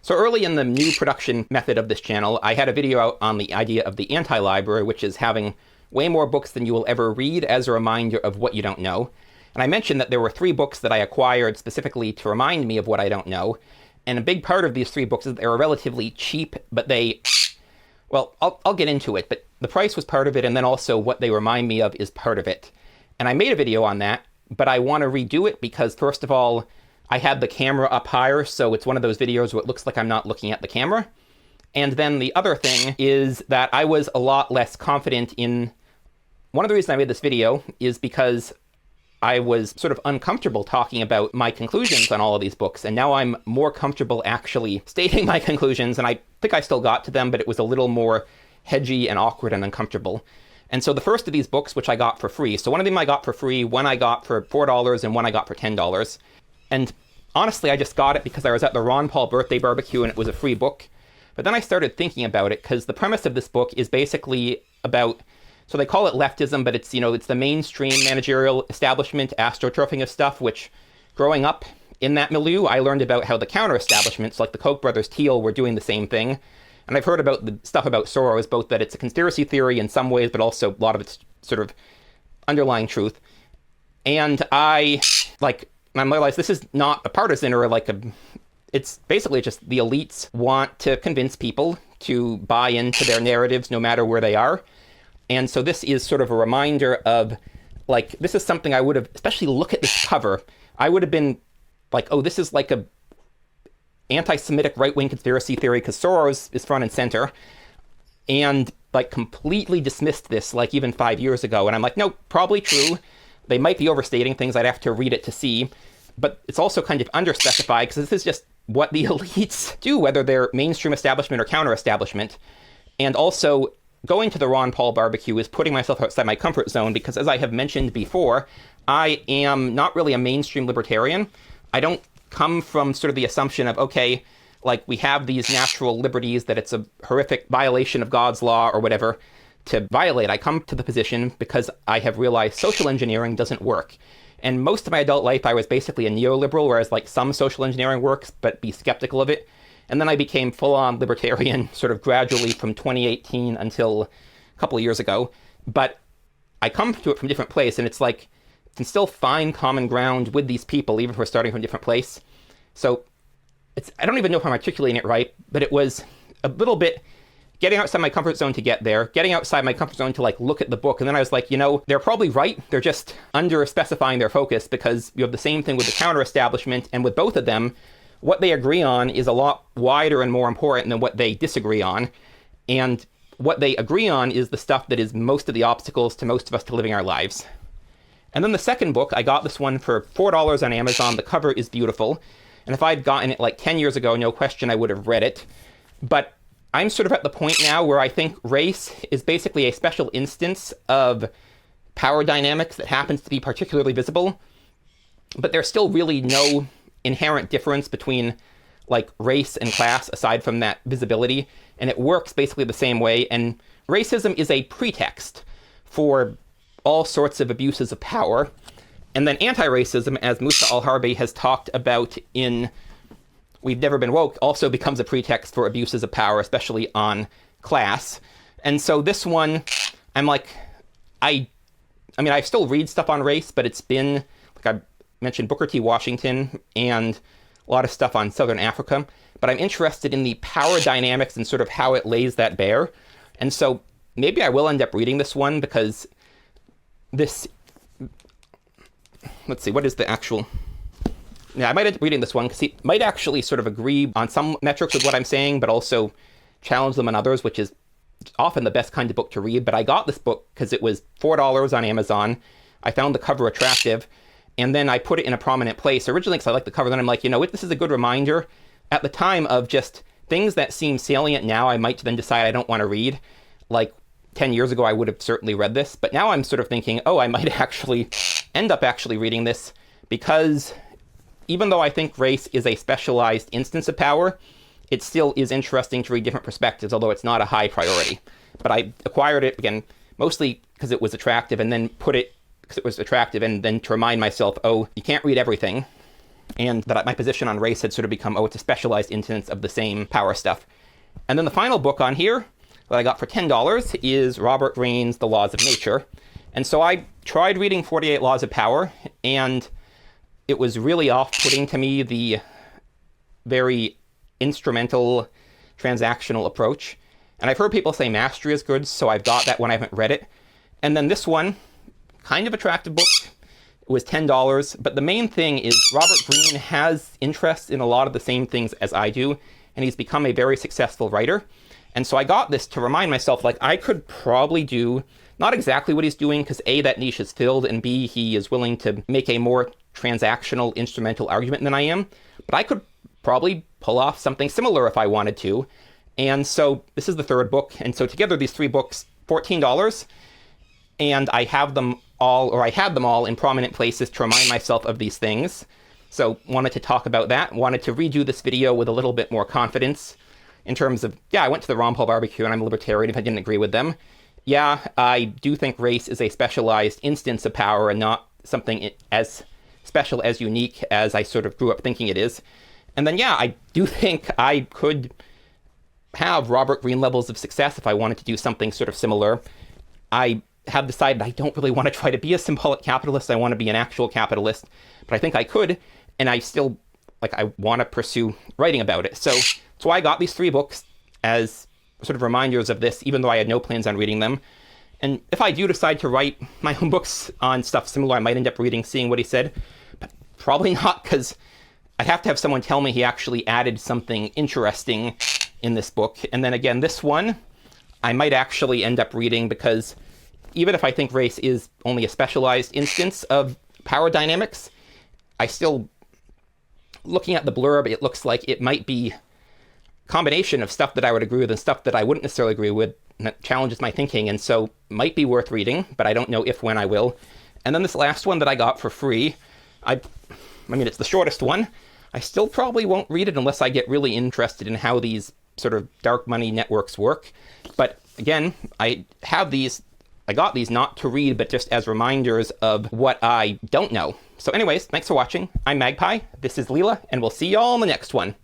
So early in the new production method of this channel, I had a video out on the idea of the anti-library, which is having way more books than you will ever read as a reminder of what you don't know. And I mentioned that there were 3 books that I acquired specifically to remind me of what I don't know. And a big part of these 3 books is they were relatively cheap, but well, I'll get into it, but the price was part of it, and then also what they remind me of is part of it. And I made a video on that, but I want to redo it because, first of all, I had the camera up higher, so it's one of those videos where it looks like I'm not looking at the camera. And then the other thing is that I was a lot less confident in... One of the reasons I made this video is because I was sort of uncomfortable talking about my conclusions on all of these books, and now I'm more comfortable actually stating my conclusions, and I think I still got to them, but it was a little more hedgy and awkward and uncomfortable. And so the first of these books, which I got for free, so one of them I got for free, one I got for $4, and one I got for $10. And honestly, I just got it because I was at the Ron Paul birthday barbecue and it was a free book. But then I started thinking about it because the premise of this book is basically about, so they call it leftism, but it's, it's the mainstream managerial establishment astroturfing of stuff, which growing up in that milieu, I learned about how the counter-establishments, like the Koch brothers, Thiel, were doing the same thing. And I've heard about the stuff about Soros, both that it's a conspiracy theory in some ways, but also a lot of it's sort of underlying truth. And I realized this is not a partisan or it's basically just the elites want to convince people to buy into their narratives no matter where they are. And so this is sort of a reminder of, this is something I would have, especially look at this cover, I would have been like, oh, this is like a anti-Semitic right-wing conspiracy theory because Soros is front and center, and completely dismissed this even 5 years ago. And I'm like, no, probably true. They might be overstating things. I'd have to read it to see. But it's also kind of underspecified because this is just what the elites do, whether they're mainstream establishment or counter-establishment. And also, going to the Ron Paul barbecue is putting myself outside my comfort zone because, as I have mentioned before, I am not really a mainstream libertarian. I don't come from sort of the assumption of, okay, we have these natural liberties that it's a horrific violation of God's law or whatever to violate. I come to the position because I have realized social engineering doesn't work. And most of my adult life, I was basically a neoliberal, whereas some social engineering works, but be skeptical of it. And then I became full-on libertarian sort of gradually from 2018 until a couple of years ago. But I come to it from a different place, and it's can still find common ground with these people, even if we're starting from a different place. So I don't even know if I'm articulating it right, but it was a little bit getting outside my comfort zone to get there, getting outside my comfort zone to look at the book. And then I was like, they're probably right. They're just under-specifying their focus because you have the same thing with the counter-establishment. And with both of them, what they agree on is a lot wider and more important than what they disagree on. And what they agree on is the stuff that is most of the obstacles to most of us to living our lives. And then the second book, I got this one for $4 on Amazon. The cover is beautiful. And if I'd gotten it 10 years ago, no question I would have read it. But I'm sort of at the point now where I think race is basically a special instance of power dynamics that happens to be particularly visible. But there's still really no inherent difference between race and class aside from that visibility. And it works basically the same way. And racism is a pretext for all sorts of abuses of power. And then anti-racism, as Musa al-Harbi has talked about in We've Never Been Woke, also becomes a pretext for abuses of power, especially on class. And so this one, I'm I still read stuff on race, but it's been, I mentioned Booker T. Washington and a lot of stuff on Southern Africa. But I'm interested in the power dynamics and sort of how it lays that bare. And so maybe I will end up reading this one because this, let's see, what is the actual... Yeah, I might end up reading this one because he might actually sort of agree on some metrics with what I'm saying, but also challenge them on others, which is often the best kind of book to read. But I got this book because it was $4 on Amazon. I found the cover attractive, and then I put it in a prominent place. Originally, because I liked the cover, then I'm like, this is a good reminder at the time of just things that seem salient now I might then decide I don't want to read. 10 years ago, I would have certainly read this. But now I'm sort of thinking, I might actually end up reading this because even though I think race is a specialized instance of power, it still is interesting to read different perspectives, although it's not a high priority. But I acquired it, again, mostly because it was attractive, and then put it because it was attractive, and then to remind myself, you can't read everything. and that my position on race had sort of become, oh, it's a specialized instance of the same power stuff. And then the final book on here that I got for $10 is Robert Greene's The Laws of Nature. And so I tried reading 48 Laws of Power, and it was really off-putting to me, the very instrumental, transactional approach. And I've heard people say Mastery is good, so I've got that one. I haven't read it. And then this one, kind of attractive book. It was $10, but the main thing is Robert Greene has interests in a lot of the same things as I do, and he's become a very successful writer. And so I got this to remind myself, like, I could probably do not exactly what he's doing, because A, that niche is filled, and B, he is willing to make a more transactional, instrumental argument than I am. But I could probably pull off something similar if I wanted to. And so this is the third book. And so together, these three books, $14. And I have them all, or I had them all in prominent places to remind myself of these things. So wanted to talk about that. Wanted to redo this video with a little bit more confidence in terms of, yeah, I went to the Ron Paul barbecue and I'm a libertarian if I didn't agree with them. Yeah, I do think race is a specialized instance of power and not something as special, as unique as I sort of grew up thinking it is. And then, yeah, I do think I could have Robert Greene levels of success if I wanted to do something sort of similar. I have decided I don't really want to try to be a symbolic capitalist. I want to be an actual capitalist, but I think I could, and I still, like, I want to pursue writing about it. So that's why I got these three books as sort of reminders of this, even though I had no plans on reading them. And if I do decide to write my own books on stuff similar, I might end up reading Seeing What He Said, but probably not, because I'd have to have someone tell me he actually added something interesting in this book. And then again, this one, I might actually end up reading, because even if I think race is only a specialized instance of power dynamics, I still, looking at the blurb, it looks like it might be a combination of stuff that I would agree with and stuff that I wouldn't necessarily agree with, and that challenges my thinking, and so might be worth reading, but I don't know if, when I will. And then this last one that I got for free, I mean, it's the shortest one. I still probably won't read it unless I get really interested in how these sort of dark money networks work. But again, I got these not to read, but just as reminders of what I don't know. So anyways, thanks for watching. I'm Magpie, this is Leela, and we'll see y'all in the next one.